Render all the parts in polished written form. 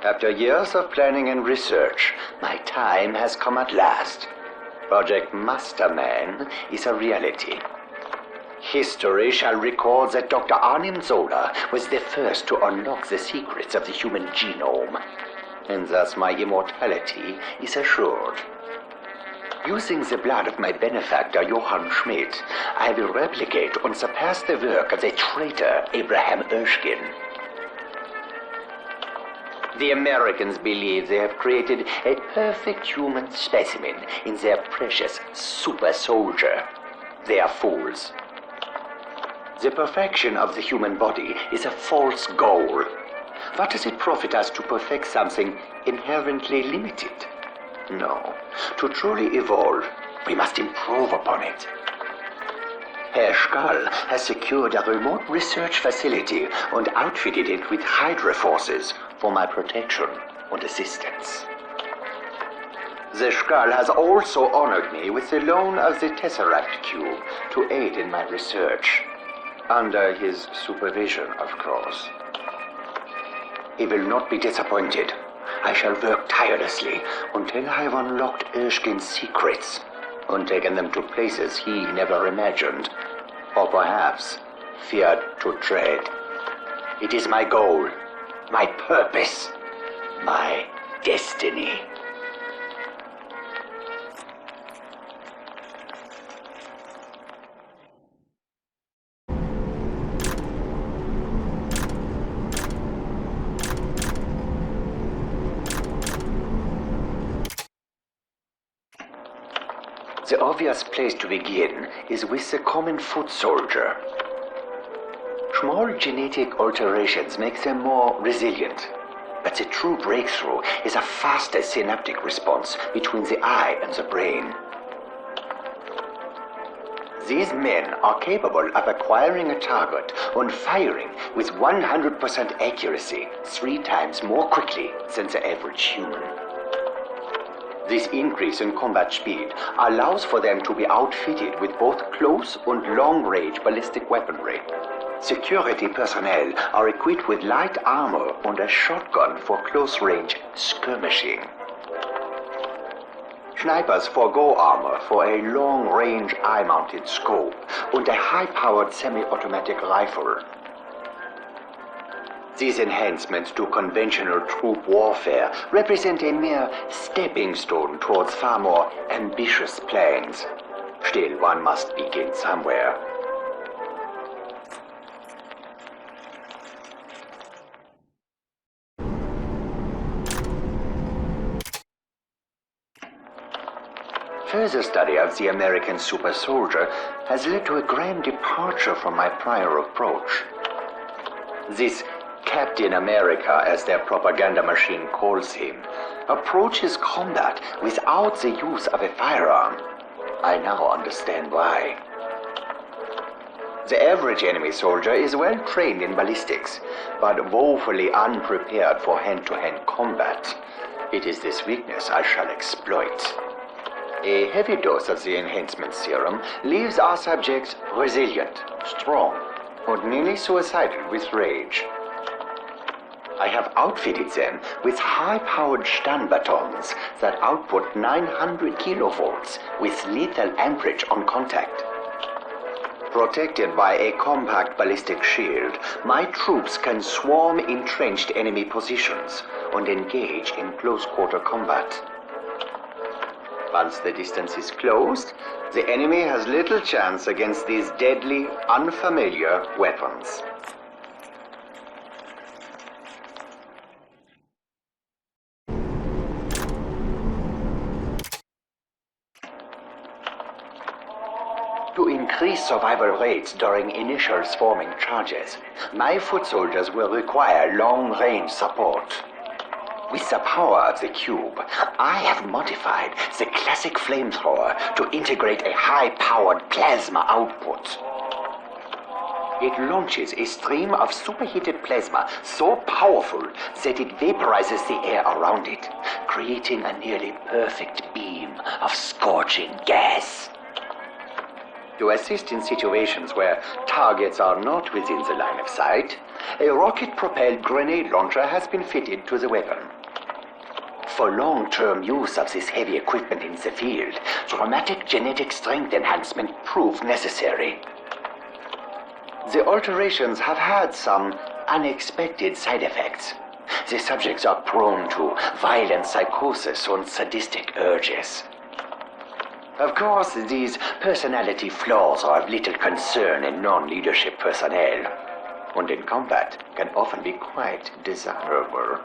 After years of planning and research, my time has come at last. Project Masterman is a reality. History shall record that Dr. Arnim Zola was the first to unlock the secrets of the human genome, and thus my immortality is assured. Using the blood of my benefactor, Johann Schmidt, I will replicate and surpass the work of the traitor Abraham Erskine. The Americans believe they have created a perfect human specimen in their precious super soldier. They are fools. The perfection of the human body is a false goal. What does it profit us to perfect something inherently limited? No. To truly evolve, we must improve upon it. Herr Schall has secured a remote research facility and outfitted it with Hydra forces for my protection and assistance. The Schall has also honored me with the loan of the Tesseract Cube to aid in my research. Under his supervision, of course. He will not be disappointed. I shall work tirelessly until I have unlocked Erskine's secrets and taken them to places he never imagined, or perhaps feared to tread. It is my goal, my purpose, my destiny. The obvious place to begin is with the common foot soldier. Small genetic alterations make them more resilient, but the true breakthrough is a faster synaptic response between the eye and the brain. These men are capable of acquiring a target and firing with 100% accuracy 3 times more quickly than the average human. This increase in combat speed allows for them to be outfitted with both close and long-range ballistic weaponry. Security personnel are equipped with light armor and a shotgun for close-range skirmishing. Snipers forego armor for a long-range eye-mounted scope and a high-powered semi-automatic rifle. These enhancements to conventional troop warfare represent a mere stepping stone towards far more ambitious plans. Still, one must begin somewhere. Further study of the American super soldier has led to a grand departure from my prior approach. This Captain America, as their propaganda machine calls him, approaches combat without the use of a firearm. I now understand why. The average enemy soldier is well trained in ballistics, but woefully unprepared for hand-to-hand combat. It is this weakness I shall exploit. A heavy dose of the enhancement serum leaves our subjects resilient, strong, and nearly suicidal with rage. I have outfitted them with high-powered stun batons that output 900 kilovolts with lethal amperage on contact. Protected by a compact ballistic shield, my troops can swarm entrenched enemy positions and engage in close-quarter combat. Once the distance is closed, the enemy has little chance against these deadly, unfamiliar weapons. To increase survival rates during initial swarming charges, my foot soldiers will require long-range support. With the power of the cube, I have modified the classic flamethrower to integrate a high-powered plasma output. It launches a stream of superheated plasma so powerful that it vaporizes the air around it, creating a nearly perfect beam of scorching gas. To assist in situations where targets are not within the line of sight, a rocket-propelled grenade launcher has been fitted to the weapon. For long-term use of this heavy equipment in the field, dramatic genetic strength enhancement proved necessary. The alterations have had some unexpected side effects. The subjects are prone to violent psychosis and sadistic urges. Of course, these personality flaws are of little concern in non-leadership personnel, and in combat can often be quite desirable.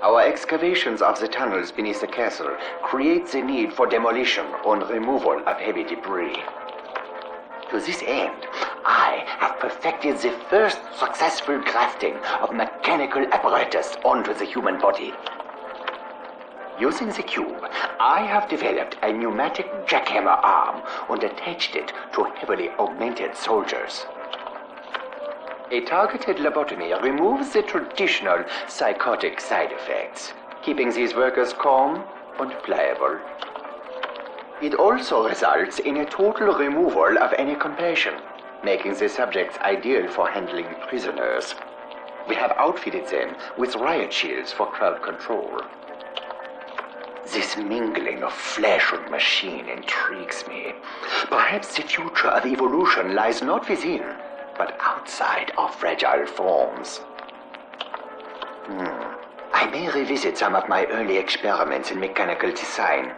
Our excavations of the tunnels beneath the castle create the need for demolition and removal of heavy debris. To this end, I have perfected the first successful grafting of mechanical apparatus onto the human body. Using the cube, I have developed a pneumatic jackhammer arm and attached it to heavily augmented soldiers. A targeted lobotomy removes the traditional psychotic side effects, keeping these workers calm and pliable. It also results in a total removal of any compassion, making the subjects ideal for handling prisoners. We have outfitted them with riot shields for crowd control. This mingling of flesh and machine intrigues me. Perhaps the future of evolution lies not within, but outside of fragile forms. I may revisit some of my early experiments in mechanical design,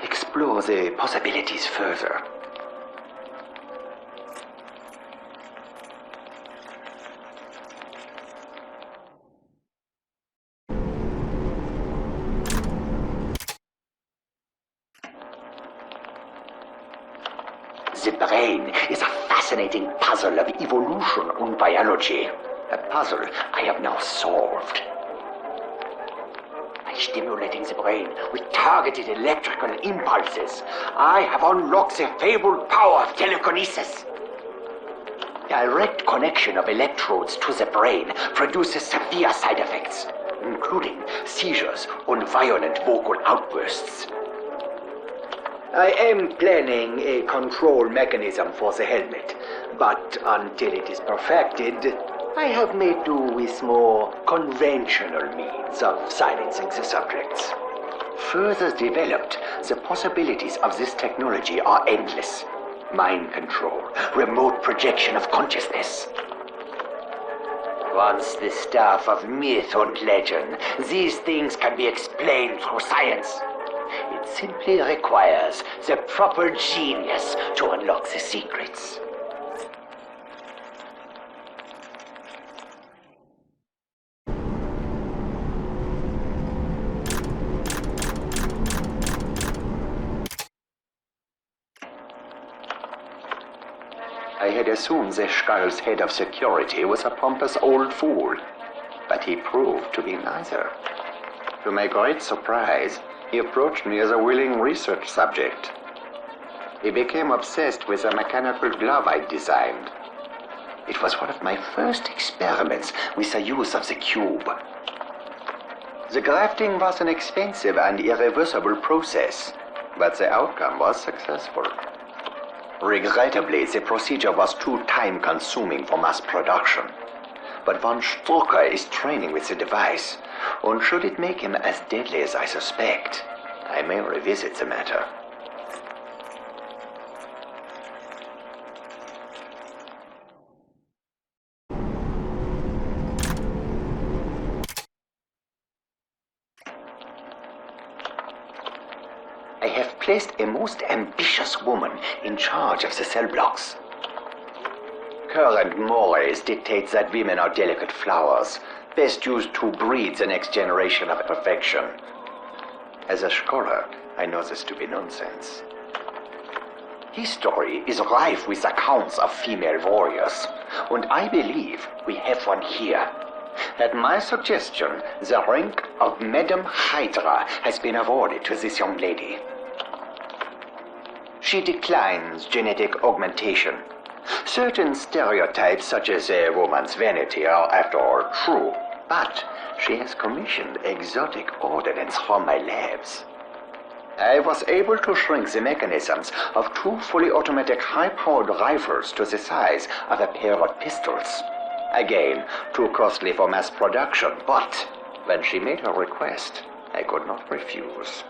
explore the possibilities further. The brain is a fascinating puzzle of evolution and biology. A puzzle I have now solved. By stimulating the brain with targeted electrical impulses, I have unlocked the fabled power of telekinesis. Direct connection of electrodes to the brain produces severe side effects, including seizures and violent vocal outbursts. I am planning a control mechanism for the helmet, but until it is perfected, I have made do with more conventional means of silencing the subjects. Further developed, the possibilities of this technology are endless. Mind control, remote projection of consciousness. Once the stuff of myth and legend, these things can be explained through science. It simply requires the proper genius to unlock the secrets. I had assumed the Skull's head of security was a pompous old fool, but he proved to be neither. To my great surprise, he approached me as a willing research subject. He became obsessed with a mechanical glove I'd designed. It was one of my first experiments with the use of the cube. The grafting was an expensive and irreversible process, but the outcome was successful. Regrettably, the procedure was too time-consuming for mass production. But von Strucker is training with the device, and should it make him as deadly as I suspect, I may revisit the matter. I have placed a most ambitious woman in charge of the cell blocks. Current mores dictate that women are delicate flowers, best used to breed the next generation of perfection. As a scholar, I know this to be nonsense. History is rife with accounts of female warriors, and I believe we have one here. At my suggestion, the rank of Madam Hydra has been awarded to this young lady. She declines genetic augmentation, Certain stereotypes, such as a woman's vanity, are, after all, true. But she has commissioned exotic ordnance from my labs. I was able to shrink the mechanisms of two fully automatic high-powered rifles to the size of a pair of pistols. Again, too costly for mass production, but when she made her request, I could not refuse.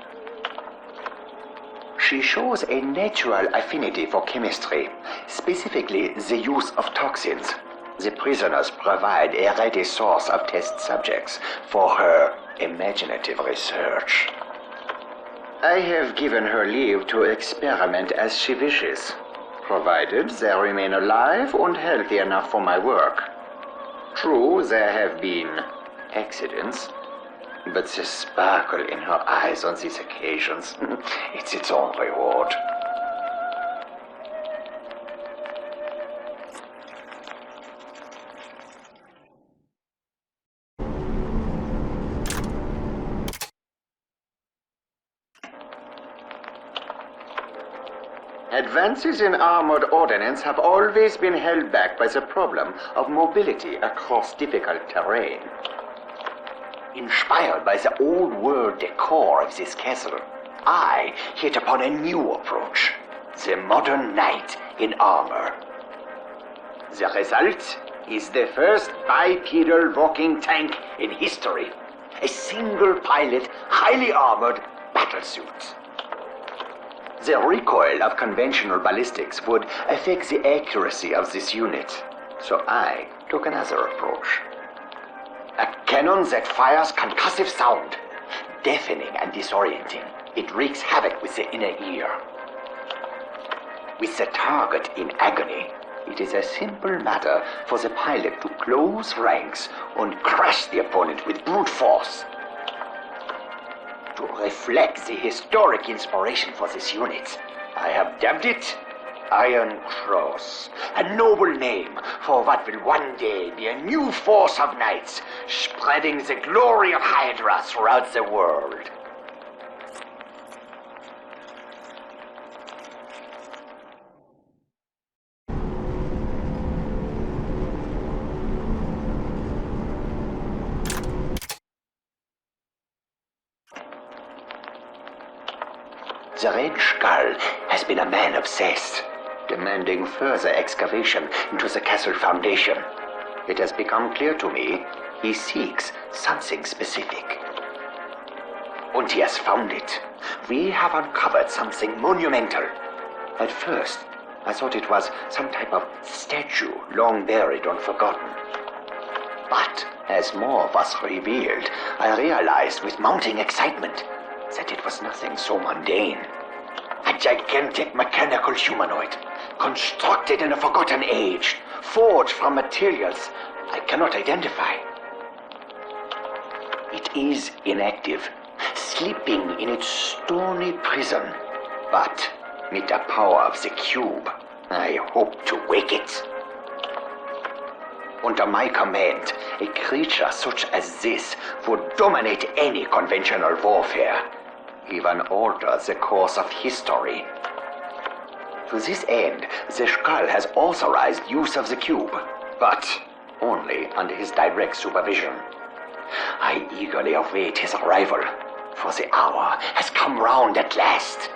She shows a natural affinity for chemistry, specifically the use of toxins. The prisoners provide a ready source of test subjects for her imaginative research. I have given her leave to experiment as she wishes, provided they remain alive and healthy enough for my work. True, there have been accidents, but the sparkle in her eyes on these occasions, it's its own reward. Advances in armored ordnance have always been held back by the problem of mobility across difficult terrain. Inspired by the old-world decor of this castle, I hit upon a new approach, the modern knight in armor. The result is the first bipedal walking tank in history, a single-pilot, highly armored battlesuit. The recoil of conventional ballistics would affect the accuracy of this unit, so I took another approach. A cannon that fires concussive sound, deafening and disorienting. It wreaks havoc with the inner ear. With the target in agony, it is a simple matter for the pilot to close ranks and crush the opponent with brute force. To reflect the historic inspiration for this unit, I have dubbed it Iron Cross, a noble name for what will one day be a new force of knights, spreading the glory of Hydra throughout the world. The Red Skull has been a man obsessed, demanding further excavation into the castle foundation. It has become clear to me he seeks something specific. And he has found it. We have uncovered something monumental. At first, I thought it was some type of statue long buried and forgotten. But as more was revealed, I realized with mounting excitement that it was nothing so mundane. A gigantic mechanical humanoid, constructed in a forgotten age, forged from materials I cannot identify. It is inactive, sleeping in its stony prison. But with the power of the cube, I hope to wake it. Under my command, a creature such as this would dominate any conventional warfare, even alter the course of history. To this end, the Skull has authorized use of the cube, but only under his direct supervision. I eagerly await his arrival, for the hour has come round at last.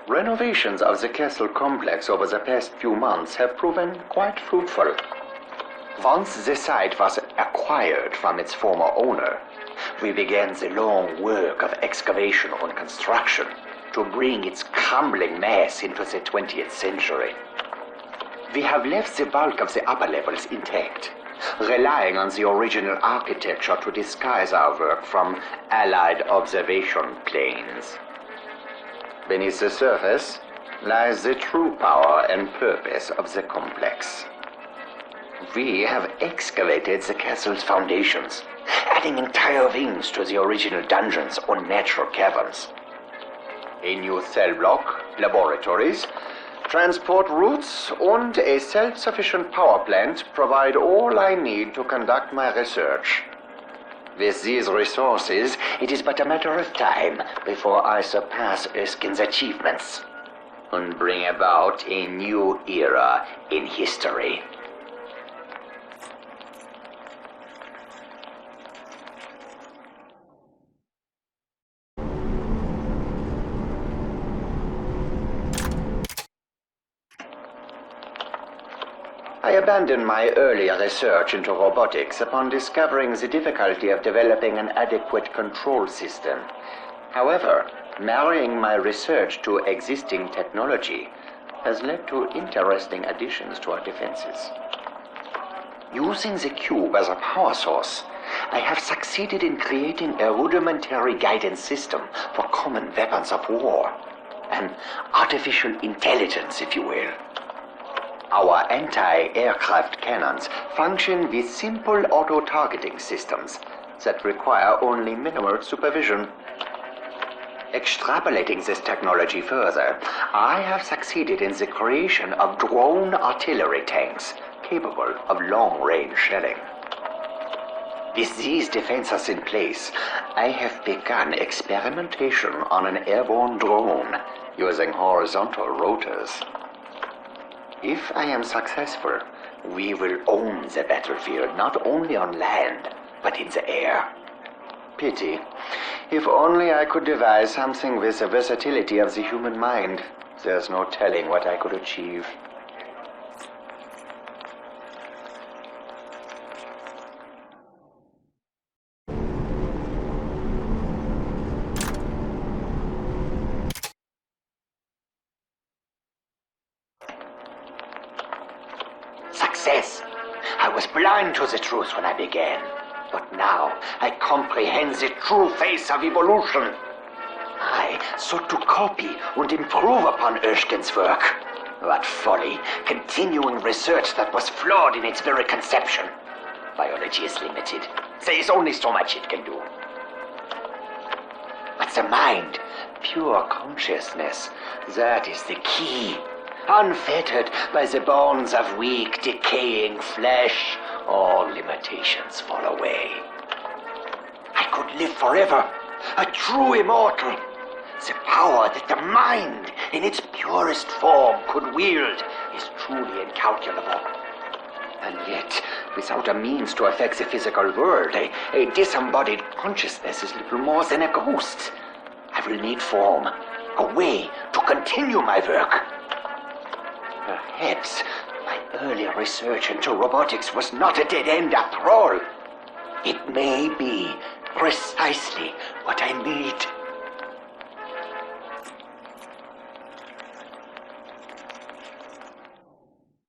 Renovations of the castle complex over the past few months have proven quite fruitful. Once the site was acquired from its former owner, we began the long work of excavation and construction to bring its crumbling mass into the 20th century. We have left the bulk of the upper levels intact, relying on the original architecture to disguise our work from Allied observation planes. Beneath the surface lies the true power and purpose of the complex. We have excavated the castle's foundations, adding entire wings to the original dungeons or natural caverns. A new cell block, laboratories, Transport routes and a self-sufficient power plant provide all I need to conduct my research. With these resources, it is but a matter of time before I surpass Erskine's achievements and bring about a new era in history. I abandoned my earlier research into robotics upon discovering the difficulty of developing an adequate control system. However, marrying my research to existing technology has led to interesting additions to our defenses. Using the cube as a power source, I have succeeded in creating a rudimentary guidance system for common weapons of war. An artificial intelligence, if you will. Our anti-aircraft cannons function with simple auto-targeting systems that require only minimal supervision. Extrapolating this technology further, I have succeeded in the creation of drone artillery tanks capable of long-range shelling. With these defenses in place, I have begun experimentation on an airborne drone using horizontal rotors. If I am successful, we will own the battlefield not only on land, but in the air. Pity. If only I could devise something with the versatility of the human mind. There's no telling what I could achieve. Success! I was blind to the truth when I began, but now I comprehend the true face of evolution. I sought to copy and improve upon Erskine's work. What folly, continuing research that was flawed in its very conception. Biology is limited. There is only so much it can do. But the mind, pure consciousness, that is the key. Unfettered by the bonds of weak, decaying flesh, all limitations fall away. I could live forever, a true immortal. The power that the mind, in its purest form, could wield is truly incalculable. And yet, without a means to affect the physical world, a disembodied consciousness is little more than a ghost. I will need form, a way to continue my work. Perhaps my earlier research into robotics was not a dead end after all. It may be precisely what I need.